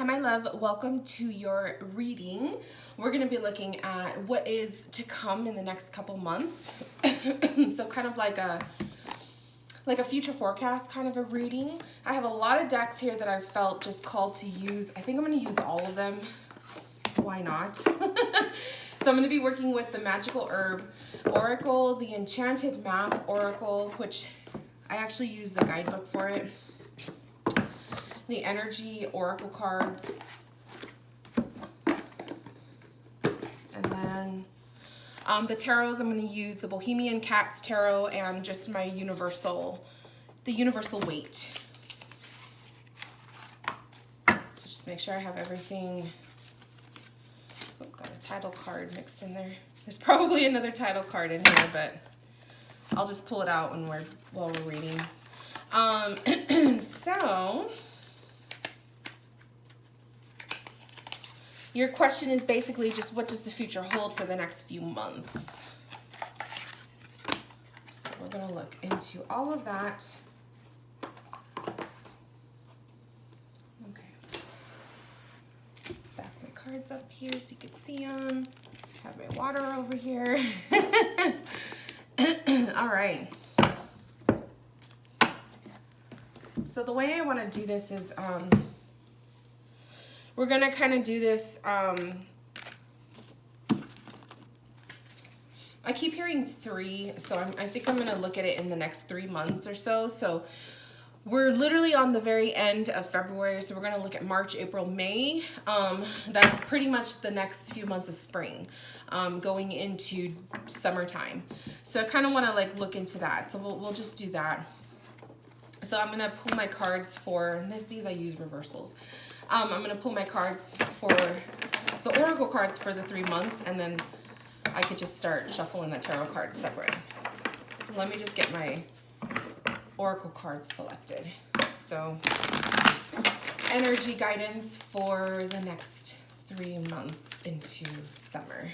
Hi, my love. Welcome to your reading. We're going to be looking at what is to come in the next couple months. So kind of like a future forecast kind of a reading. I have a lot of decks here that I felt just called to use. I think I'm going to use all of them. Why not? So I'm going to be working with the Magickal Herb Oracle, the Enchanted Map Oracle, which I actually use the guidebook for it. The Energy Oracle cards. And then the tarots, I'm going to use the Bohemian Cats Tarot and just my the Universal Waite. So just make sure I have everything. Oh, got a title card mixed in there. There's probably another title card in here, but I'll just pull it out while we're reading. So your question is basically just what does the future hold for the next few months? So we're going to look into all of that. Okay. Stack my cards up here so you can see them. Have my water over here. All right. So the way I want to do this is we're going to kind of do this. I keep hearing 3, so I think I'm going to look at it in the next 3 months or so. So we're literally on the very end of February, so we're going to look at March, April, May. That's pretty much the next few months of spring, going into summertime. So I kind of want to like look into that. So we'll just do that. So I'm going to pull my cards for, these I use reversals. I'm going to pull my cards for the Oracle cards for the 3 months, and then I could just start shuffling the tarot cards separate. So let me just get my Oracle cards selected. So energy guidance for the next 3 months into summer.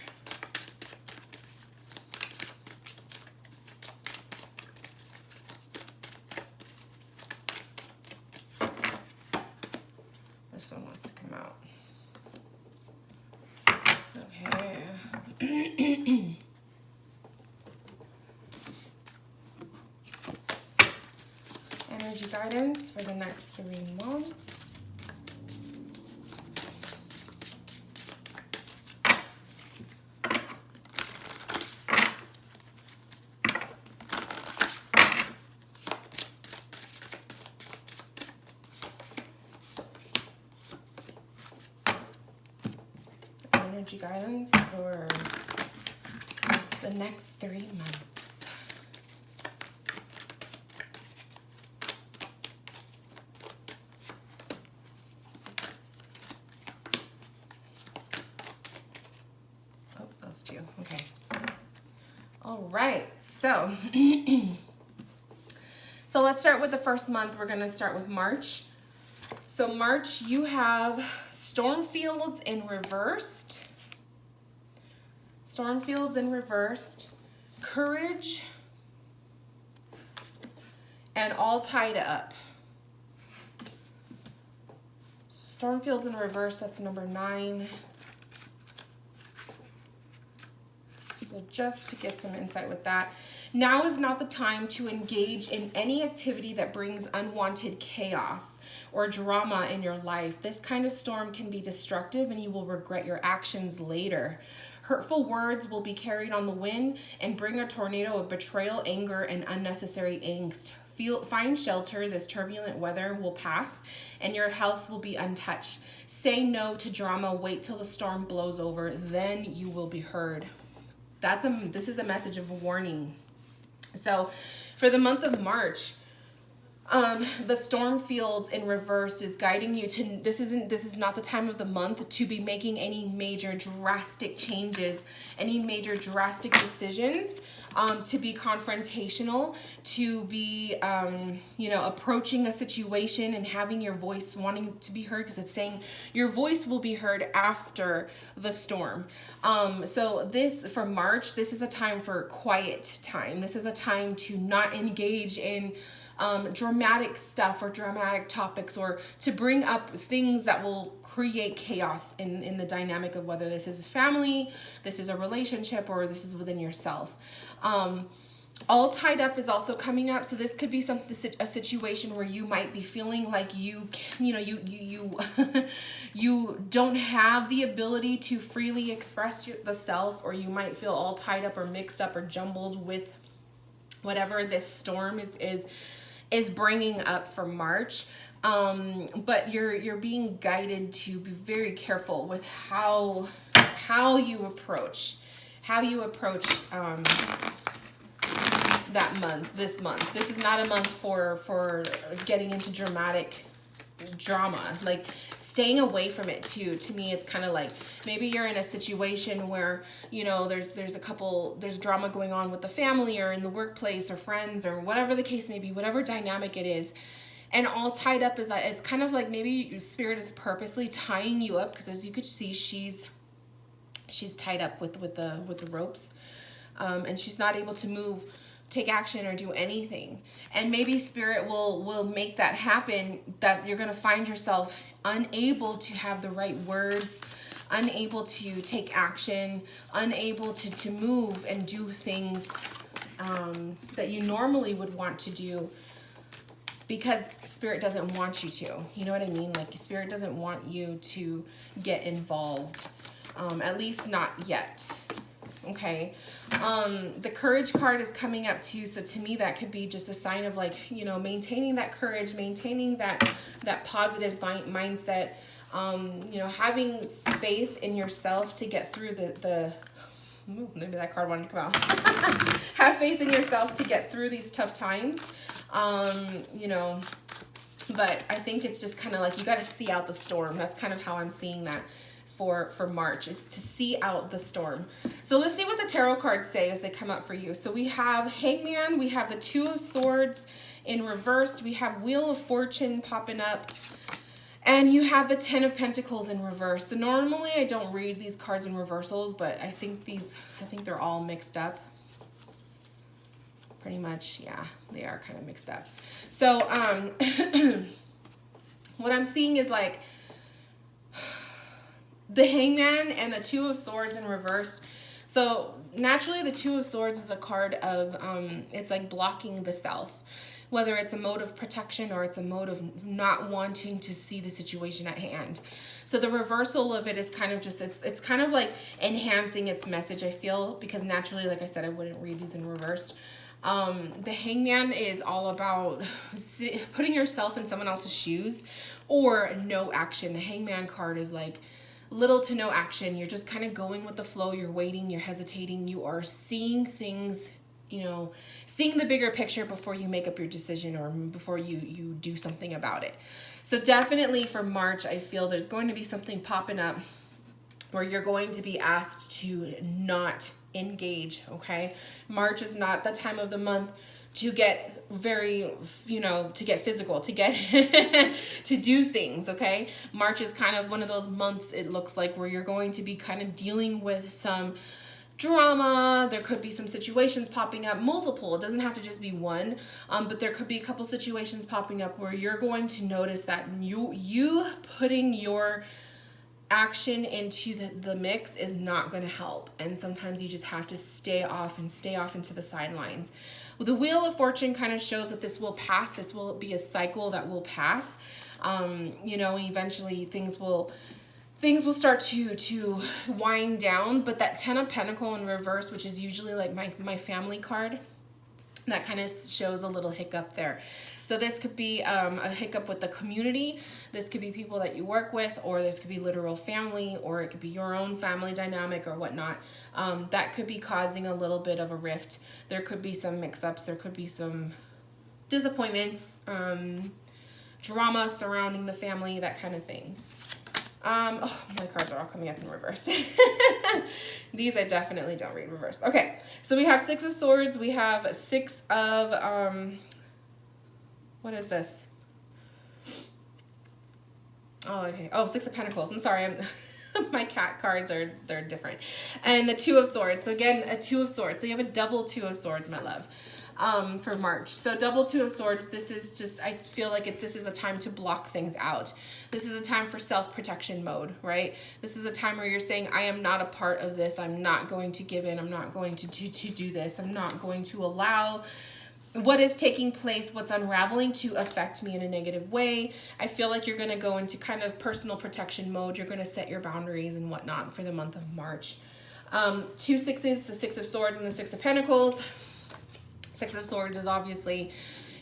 This one wants to come out. Okay. Energy guidance for the next 3 months. Energy guidance for the next 3 months. Oh, those two. Okay. All right. So, so let's start with the first month. We're going to start with March. So March, you have Stormfields in reversed. Stormfields in reversed, Courage, and All Tied Up. So Stormfields in reverse, that's number 9. So just to get some insight with that. Now is not the time to engage in any activity that brings unwanted chaos or drama in your life. This kind of storm can be destructive and you will regret your actions later. Hurtful words will be carried on the wind and bring a tornado of betrayal, anger, and unnecessary angst. Find shelter. This turbulent weather will pass and your house will be untouched. Say no to drama. Wait till the storm blows over. Then you will be heard. This is a message of warning. So for the month of March, the Stormfields in reverse is guiding you to, this is not the time of the month to be making any major drastic changes, any major drastic decisions, to be confrontational, to be, approaching a situation and having your voice wanting to be heard, because it's saying your voice will be heard after the storm. So this, for March, this is a time for quiet time. This is a time to not engage in dramatic stuff or dramatic topics, or to bring up things that will create chaos in the dynamic of whether this is a family, this is a relationship, or this is within yourself. All tied up is also coming up. So this could be a situation where you might be feeling like you don't have the ability to freely express the self, or you might feel all tied up or mixed up or jumbled with whatever this storm is bringing up for March. But you're being guided to be very careful with how you approach that month, this month. This is not a month for getting into drama, like staying away from it too. To me, it's kind of like maybe you're in a situation where, you know, there's drama going on with the family or in the workplace or friends or whatever the case may be, whatever dynamic it is. And all tied up is that it's kind of like maybe Spirit is purposely tying you up, because as you could see, she's tied up with the ropes, and she's not able to move, take action, or do anything. And maybe Spirit will make that happen, that you're going to find yourself unable to have the right words, unable to take action, unable to move and do things that you normally would want to do, because Spirit doesn't want you to. You know what I mean? Like, Spirit doesn't want you to get involved, at least not yet. Okay. The Courage card is coming up too. So to me, that could be just a sign of, like, you know, maintaining that courage, maintaining that positive mindset, you know, having faith in yourself to get through maybe that card wanted to come out. Have faith in yourself to get through these tough times. You know, but I think it's just kind of like, you got to see out the storm. That's kind of how I'm seeing that for March, is to see out the storm. So let's see what the tarot cards say as they come up for you. So we have Hangman, we have the Two of Swords in reversed, we have Wheel of Fortune popping up, and you have the Ten of Pentacles in reverse. So normally I don't read these cards in reversals, but I think they're all mixed up. Pretty much, yeah, they are kind of mixed up. So what I'm seeing is like the Hangman and the Two of Swords in reverse. So naturally, the Two of Swords is a card of, it's like blocking the self, whether it's a mode of protection or it's a mode of not wanting to see the situation at hand. So the reversal of it is kind of just, it's kind of like enhancing its message, I feel, because naturally, like I said, I wouldn't read these in reverse. The Hangman is all about putting yourself in someone else's shoes, or no action. The Hangman card is like little to no action. You're just kind of going with the flow. You're waiting, you're hesitating, you are seeing things, you know, seeing the bigger picture before you make up your decision, or before you do something about it. So definitely for March, I feel there's going to be something popping up where you're going to be asked to not engage, okay? March is not the time of the month to get very, you know, to get physical, to get to do things, okay? March is kind of one of those months, it looks like, where you're going to be kind of dealing with some drama. There could be some situations popping up, multiple. It doesn't have to just be one, but there could be a couple situations popping up where you're going to notice that you putting your action into the mix is not going to help, and sometimes you just have to stay off into the sidelines. Well, the Wheel of Fortune kind of shows that this will pass. This will be a cycle that will pass. You know, eventually things will start to wind down. But that Ten of Pentacles in reverse, which is usually like my family card, that kind of shows a little hiccup there. So this could be a hiccup with the community. This could be people that you work with, or this could be literal family, or it could be your own family dynamic or whatnot. That could be causing a little bit of a rift. There could be some mix-ups. There could be some disappointments, drama surrounding the family, that kind of thing. Oh, my cards are all coming up in reverse. These I definitely don't read reverse. Okay, so we have Six of Swords. We have Six of, what is this? Oh, okay. Oh, Six of Pentacles. I'm sorry. My cat cards they're different. And the Two of Swords. So again, a Two of Swords. So you have a double Two of Swords, my love. for March. So double Two of Swords, this is just, I feel like this is a time to block things out. This is a time for self-protection mode, right? This is a time where you're saying, I am not a part of this. I'm not going to give in. I'm not going to do this. I'm not going to allow what is taking place, what's unraveling, to affect me in a negative way. I feel like you're going to go into kind of personal protection mode. You're going to set your boundaries and whatnot for the month of March. 2 sixes, the Six of Swords and the Six of Pentacles. Six of Swords is obviously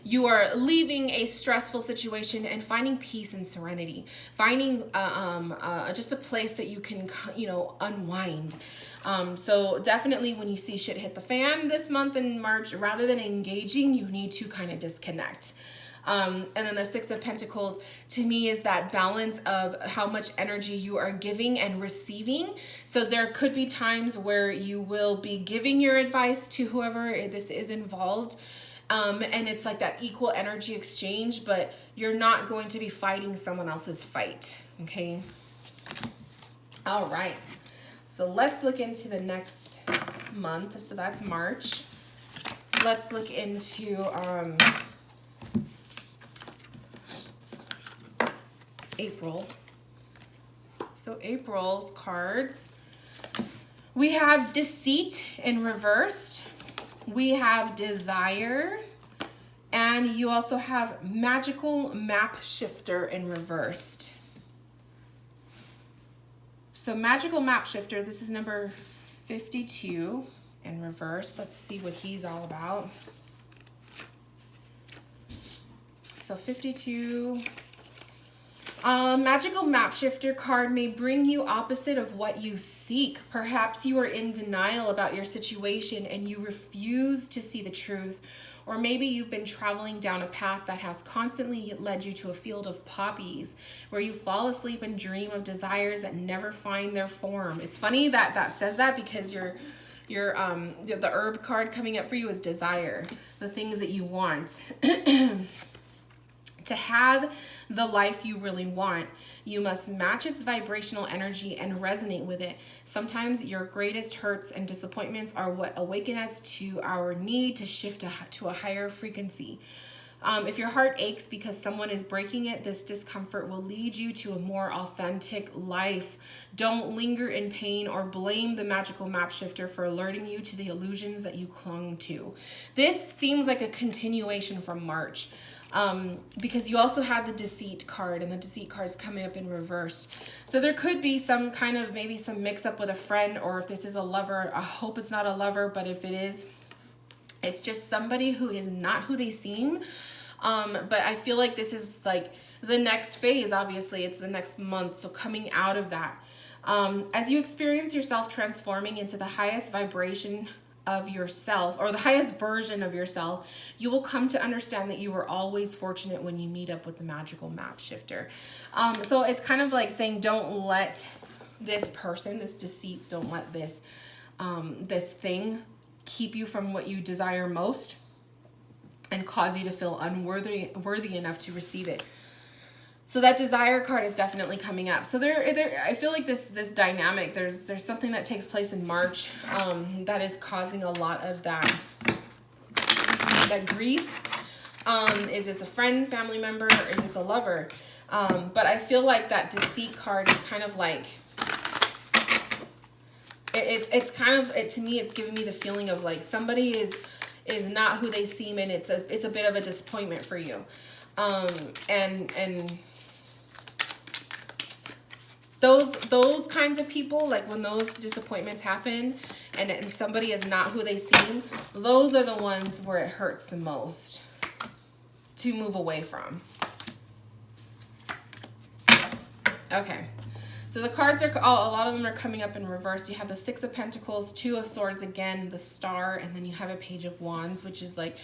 you are leaving a stressful situation and finding peace and serenity, finding just a place that you can, you know, unwind. So definitely when you see shit hit the fan this month in March, rather than engaging, you need to kind of disconnect. And then the Six of Pentacles to me is that balance of how much energy you are giving and receiving. So there could be times where you will be giving your advice to whoever this is involved. And it's like that equal energy exchange, but you're not going to be fighting someone else's fight. Okay. All right. So let's look into the next month. So that's March. Let's look into, April. So April's cards, we have Deceit in reversed, we have Desire, and you also have Magickal Map Shifter in reversed. So Magickal Map Shifter, this is number 52 in reverse. Let's see what he's all about. So 52. Magickal Map Shifter card may bring you opposite of what you seek. Perhaps you are in denial about your situation and you refuse to see the truth. Or maybe you've been traveling down a path that has constantly led you to a field of poppies where you fall asleep and dream of desires that never find their form. It's funny that that says that because the herb card coming up for you is desire, the things that you want. To have the life you really want, you must match its vibrational energy and resonate with it. Sometimes your greatest hurts and disappointments are what awaken us to our need to shift to a higher frequency. If your heart aches because someone is breaking it, this discomfort will lead you to a more authentic life. Don't linger in pain or blame the Magickal Map Shifter for alerting you to the illusions that you clung to. This seems like a continuation from March. Because you also have the Deceit card, and the Deceit card is coming up in reverse. So there could be some kind of maybe some mix up with a friend, or if this is a lover, I hope it's not a lover, but if it is, it's just somebody who is not who they seem. But I feel like this is like the next phase. Obviously it's the next month. So coming out of that, as you experience yourself transforming into the highest vibration of yourself, or the highest version of yourself, you will come to understand that you were always fortunate when you meet up with the Magickal Map Shifter. So it's kind of like saying, don't let this person, this deceit, don't let this this thing keep you from what you desire most and cause you to feel worthy enough to receive it. So that Desire card is definitely coming up. So I feel like this dynamic, there's something that takes place in March that is causing a lot of that grief. Is this a friend, family member, or is this a lover? But I feel like that Deceit card is kind of like, it's kind of, to me, it's giving me the feeling of like somebody is not who they seem, and it's a bit of a disappointment for you. And those kinds of people, like when those disappointments happen and somebody is not who they seem, those are the ones where it hurts the most to move away from. Okay. So the cards are, a lot of them are coming up in reverse. You have the Six of Pentacles, Two of Swords again, the Star, and then you have a Page of Wands, which is like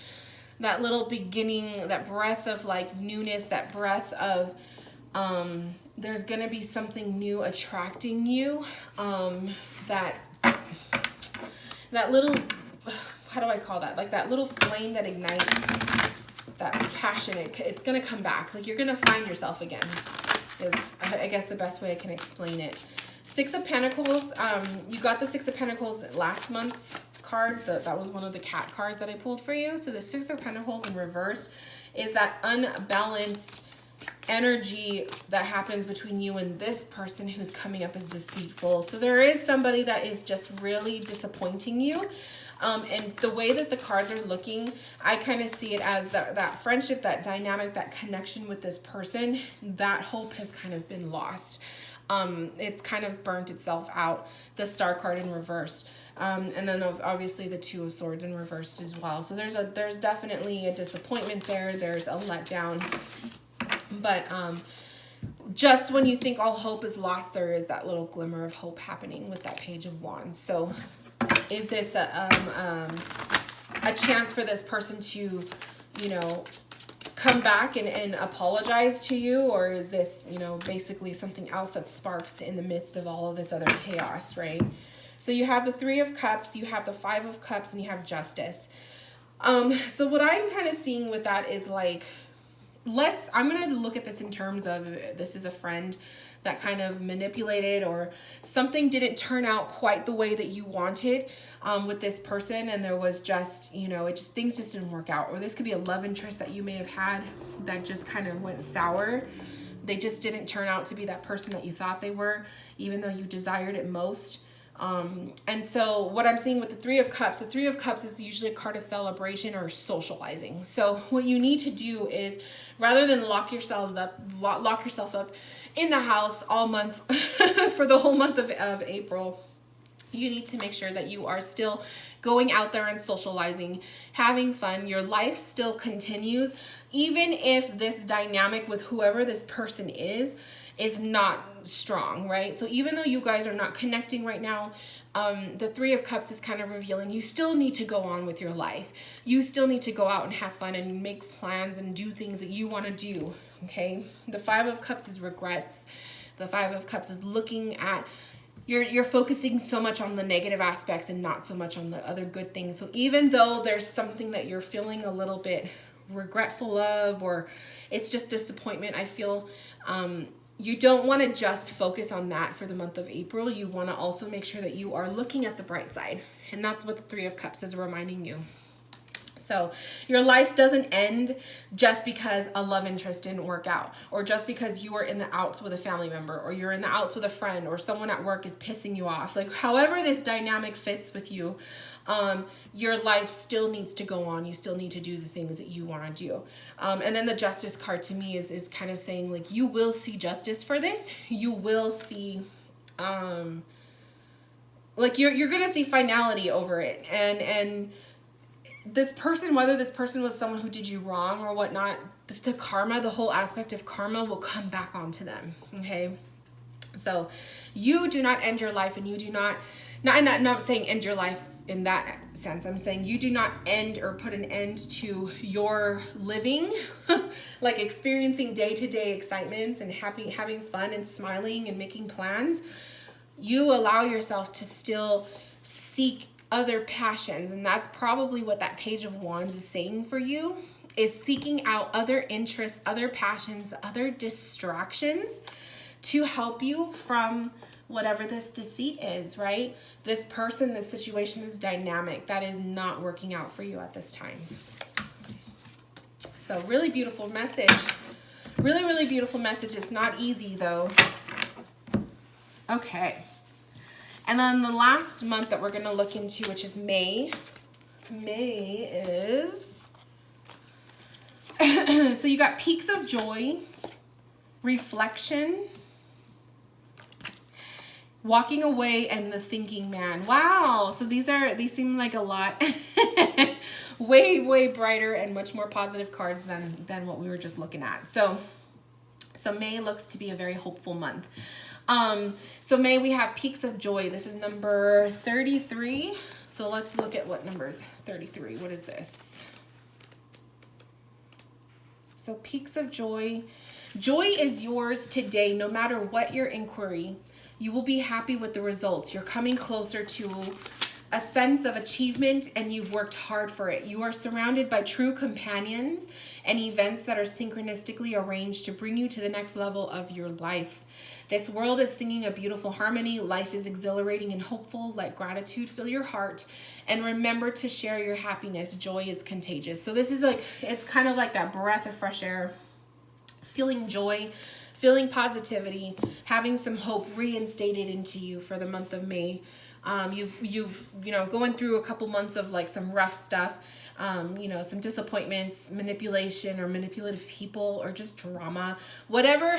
that little beginning, that breath of like newness, that breath of there's gonna be something new attracting you. That little, how do I call that? Like that little flame that ignites, that passion, it's gonna come back. Like you're gonna find yourself again, is I guess the best way I can explain it. Six of Pentacles, you got the Six of Pentacles last month's card. That was one of the cat cards that I pulled for you. So the Six of Pentacles in reverse is that unbalanced energy that happens between you and this person who's coming up as deceitful. So there is somebody that is just really disappointing you. And the way that the cards are looking, I kind of see it as that friendship, that dynamic, that connection with this person, that hope has kind of been lost. It's kind of burnt itself out. The Star card in reverse. And then obviously the Two of Swords in reversed as well. So there's definitely a disappointment there. There's a letdown. But just when you think all hope is lost, there is that little glimmer of hope happening with that Page of Wands. So is this a chance for this person to, you know, come back and apologize to you? Or is this, you know, basically something else that sparks in the midst of all of this other chaos, right? So you have the Three of Cups, you have the Five of Cups, and you have Justice. So what I'm kind of seeing with that is like, I'm going to look at this in terms of this is a friend that kind of manipulated, or something didn't turn out quite the way that you wanted with this person, and there was just, you know, things just didn't work out. Or this could be a love interest that you may have had that just kind of went sour. They just didn't turn out to be that person that you thought they were, even though you desired it most. And so what I'm seeing with the Three of Cups, the Three of Cups is usually a card of celebration or socializing. So what you need to do is, rather than lock yourself up in the house all month for the whole month of April, you need to make sure that you are still going out there and socializing, having fun. Your life still continues, even if this dynamic with whoever this person is not strong, right? So even though you guys are not connecting right now, the Three of Cups is kind of revealing you still need to go on with your life. You still need to go out and have fun and make plans and do things that you want to do, okay? The Five of Cups is regrets. The Five of Cups is looking at, you're focusing so much on the negative aspects and not so much on the other good things. So even though there's something that you're feeling a little bit regretful of, or it's just disappointment, I feel, you don't want to just focus on that for the month of April. You want to also make sure that you are looking at the bright side. And that's what the Three of Cups is reminding you. So your life doesn't end just because a love interest didn't work out, or just because you were in the outs with a family member, or you're in the outs with a friend, or someone at work is pissing you off. Like, however this dynamic fits with you, your life still needs to go on. You still need to do the things that you want to do. And then the Justice card to me is kind of saying, like, you will see justice for this. You will see, like, you're going to see finality over it. And this person, whether this person was someone who did you wrong or whatnot, the karma, the whole aspect of karma will come back onto them, okay? So you do not end your life, and you do not I'm not saying end your life in that sense. I'm saying you do not end or put an end to your living, like experiencing day-to-day excitements and having fun and smiling and making plans. You allow yourself to still seek other passions, and that's probably what that Page of Wands is saying for you, is seeking out other interests, other passions, other distractions to help you from whatever this deceit is, right? This person, this situation, this dynamic that is not working out for you at this time. So really beautiful message. Really, really beautiful message. It's not easy though. Okay. And then the last month that we're going to look into, which is May. May is, so you got peaks of joy, reflection, walking away, and the thinking man. Wow. So these seem like a lot way, way brighter and much more positive cards than what we were just looking at. So May looks to be a very hopeful month. So May, we have peaks of joy. This is number 33. So let's look at what number 33. What is this? So peaks of joy. Joy is yours today, no matter what your inquiry. You will be happy with the results. You're coming closer to a sense of achievement, and you've worked hard for it. You are surrounded by true companions and events that are synchronistically arranged to bring you to the next level of your life. This world is singing a beautiful harmony. Life is exhilarating and hopeful. Let gratitude fill your heart. And remember to share your happiness. Joy is contagious. So this is like, it's kind of like that breath of fresh air. Feeling joy, feeling positivity, having some hope reinstated into you for the month of May. You've going through a couple months of like some rough stuff, some disappointments, manipulation or manipulative people or just drama,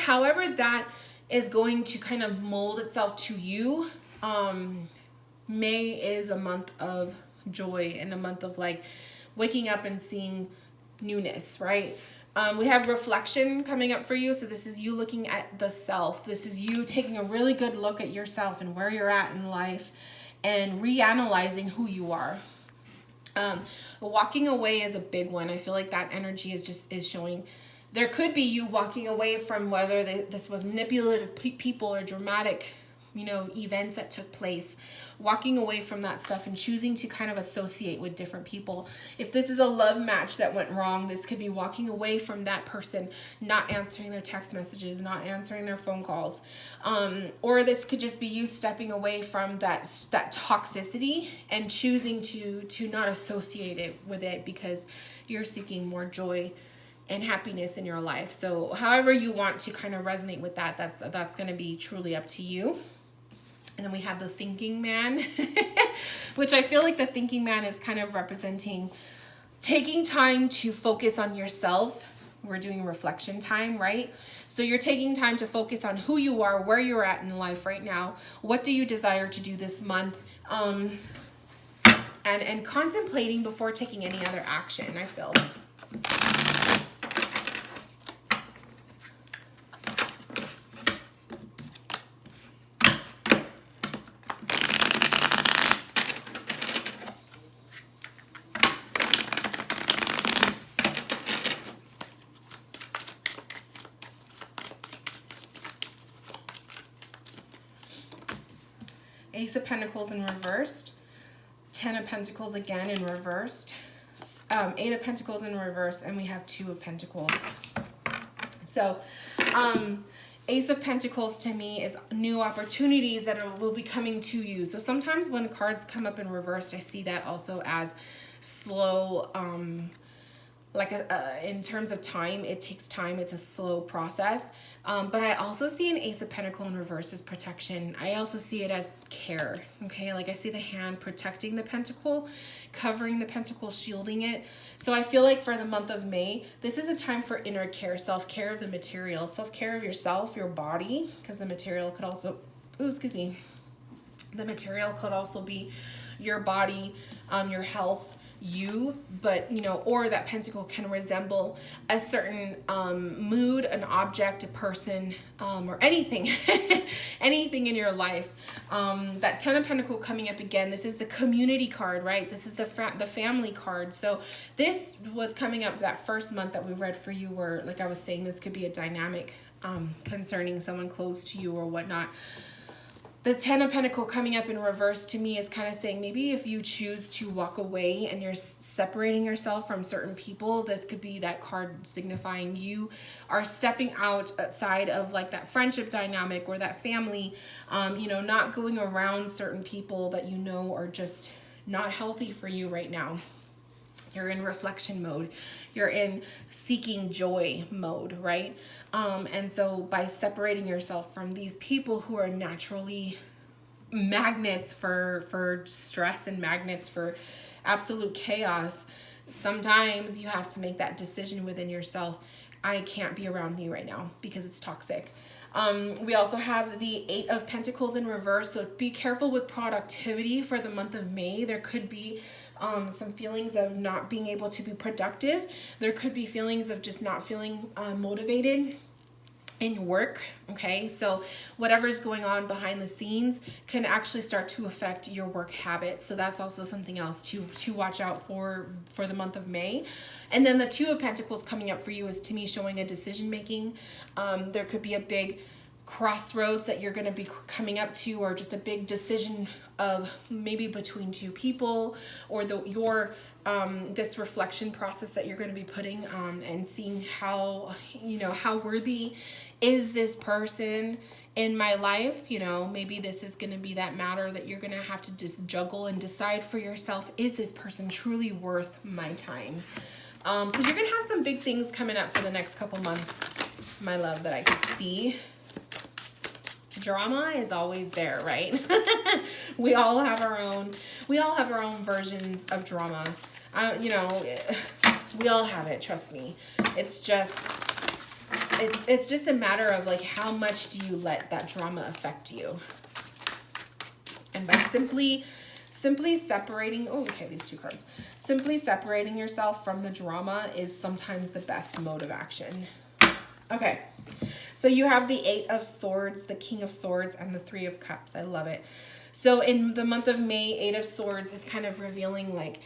however that is going to kind of mold itself to you. May is a month of joy and a month of like waking up and seeing newness, right? We have reflection coming up for you. So this is you looking at the self. This is you taking a really good look at yourself and where you're at in life and reanalyzing who you are. Walking away is a big one. I feel like that energy is showing. There could be you walking away from whether this was manipulative people or dramatic, events that took place, walking away from that stuff and choosing to kind of associate with different people. If this is a love match that went wrong, this could be walking away from that person, not answering their text messages, not answering their phone calls. Or this could just be you stepping away from that toxicity and choosing to not associate it with it because you're seeking more joy and happiness in your life. So however you want to kind of resonate with that's going to be truly up to you. And then we have the thinking man, which I feel like the thinking man is kind of representing taking time to focus on yourself. We're doing reflection time, right? So you're taking time to focus on who you are, where you're at in life right now. What do you desire to do this month? And contemplating before taking any other action, I feel. Ace of Pentacles in reversed, 10 of Pentacles again in reversed, 8 of Pentacles in reverse, and we have 2 of Pentacles. So Ace of Pentacles to me is new opportunities that will be coming to you. So sometimes when cards come up in reversed, I see that also as slow, in terms of time, it takes time. It's a slow process. But I also see an Ace of Pentacles in reverse as protection. I also see it as care, okay? Like I see the hand protecting the pentacle, covering the pentacle, shielding it. So I feel like for the month of May, this is a time for inner care, self-care of the material, self-care of yourself, your body, because the material could also, the material could also be your body, your health, but or that pentacle can resemble a certain mood, an object, a person, or anything anything in your life. That 10 of Pentacles coming up again, this is the community card, right? This is the family card. So this was coming up that first month that we read for you, where, like I was saying, this could be a dynamic concerning someone close to you or whatnot. The 10 of Pentacles coming up in reverse to me is kind of saying maybe if you choose to walk away and you're separating yourself from certain people, this could be that card signifying you are stepping outside of like that friendship dynamic or that family, not going around certain people that are just not healthy for you right now. You're in reflection mode. You're in seeking joy mode, right? And so by separating yourself from these people who are naturally magnets for stress and magnets for absolute chaos, sometimes you have to make that decision within yourself. I can't be around me right now because it's toxic. We also have the 8 of Pentacles in reverse. So be careful with productivity for the month of May. There could be some feelings of not being able to be productive. There could be feelings of just not feeling motivated in work. Okay, so whatever's going on behind the scenes can actually start to affect your work habits. So that's also something else to watch out for the month of May. And then the 2 of Pentacles coming up for you is, to me, showing a decision making. There could be a big crossroads that you're going to be coming up to, or just a big decision of maybe between two people, or this reflection process that you're going to be putting and seeing how worthy is this person in my life. You know, maybe this is going to be that matter that you're going to have to just juggle and decide for yourself, is this person truly worth my time? So you're going to have some big things coming up for the next couple months, my love, that I can see. Drama is always there, right? we all have our own versions of drama. You know, we all have it, trust me. It's just a matter of like, how much do you let that drama affect you? And by simply separating, oh, okay, these two cards. Simply separating yourself from the drama is sometimes the best mode of action. Okay, so you have the 8 of Swords, the King of Swords, and the 3 of Cups. I love it. So in the month of May, 8 of Swords is kind of revealing like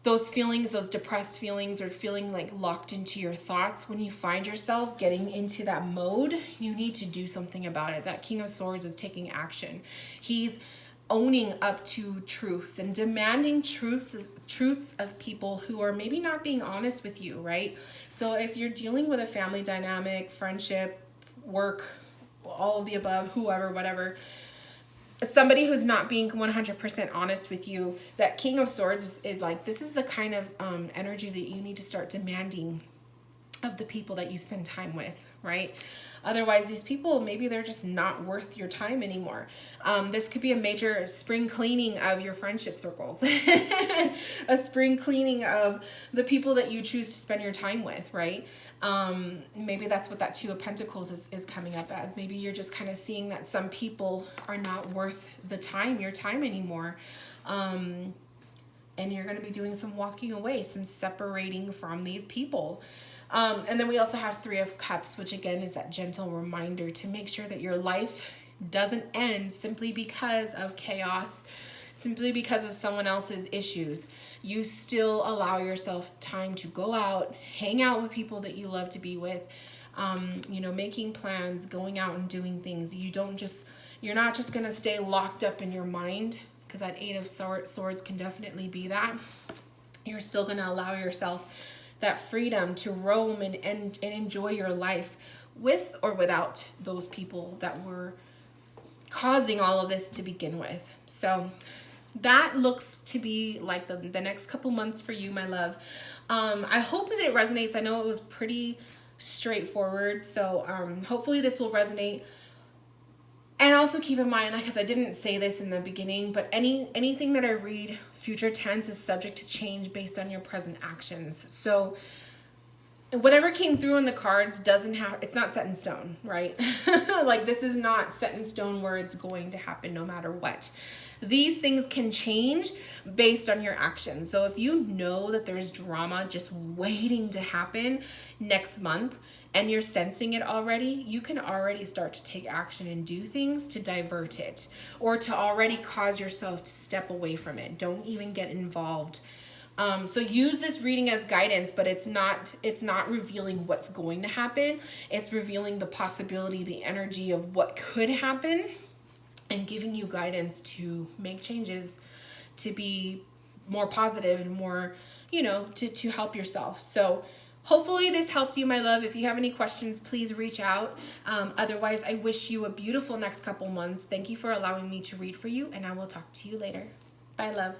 those feelings, those depressed feelings, or feeling like locked into your thoughts. When you find yourself getting into that mode, you need to do something about it. That King of Swords is taking action. He's owning up to truths and demanding truths of people who are maybe not being honest with you, right? So if you're dealing with a family dynamic, friendship, work, all of the above, whoever, whatever, somebody who's not being 100% honest with you, that King of Swords is like, this is the kind of energy that you need to start demanding of the people that you spend time with, right? Otherwise, these people, maybe they're just not worth your time anymore. This could be a major spring cleaning of your friendship circles, a spring cleaning of the people that you choose to spend your time with, right? Maybe that's what that 2 of Pentacles is coming up as. Maybe you're just kind of seeing that some people are not worth your time anymore. And you're going to be doing some walking away, some separating from these people. And then we also have 3 of Cups, which again is that gentle reminder to make sure that your life doesn't end simply because of chaos, simply because of someone else's issues. You still allow yourself time to go out, hang out with people that you love to be with, you know, making plans, going out and doing things. You're not just going to stay locked up in your mind, because that 8 of Swords can definitely be that. You're still going to allow yourself that freedom to roam and enjoy your life with or without those people that were causing all of this to begin with. So that looks to be like the next couple months for you, my love. I hope that it resonates. I know it was pretty straightforward, so hopefully this will resonate. And also keep in mind, because I didn't say this in the beginning, but anything that I read future tense is subject to change based on your present actions. So whatever came through in the cards it's not set in stone, right? Like, this is not set in stone where it's going to happen no matter what. These things can change based on your actions. So if you know that there's drama just waiting to happen next month and you're sensing it already, you can already start to take action and do things to divert it, or to already cause yourself to step away from it. Don't even get involved. So use this reading as guidance, but it's not revealing what's going to happen. It's revealing the possibility, the energy of what could happen, and giving you guidance to make changes, to be more positive and more, you know, to help yourself. So hopefully this helped you, my love. If you have any questions, please reach out. Otherwise, I wish you a beautiful next couple months. Thank you for allowing me to read for you, and I will talk to you later. Bye, love.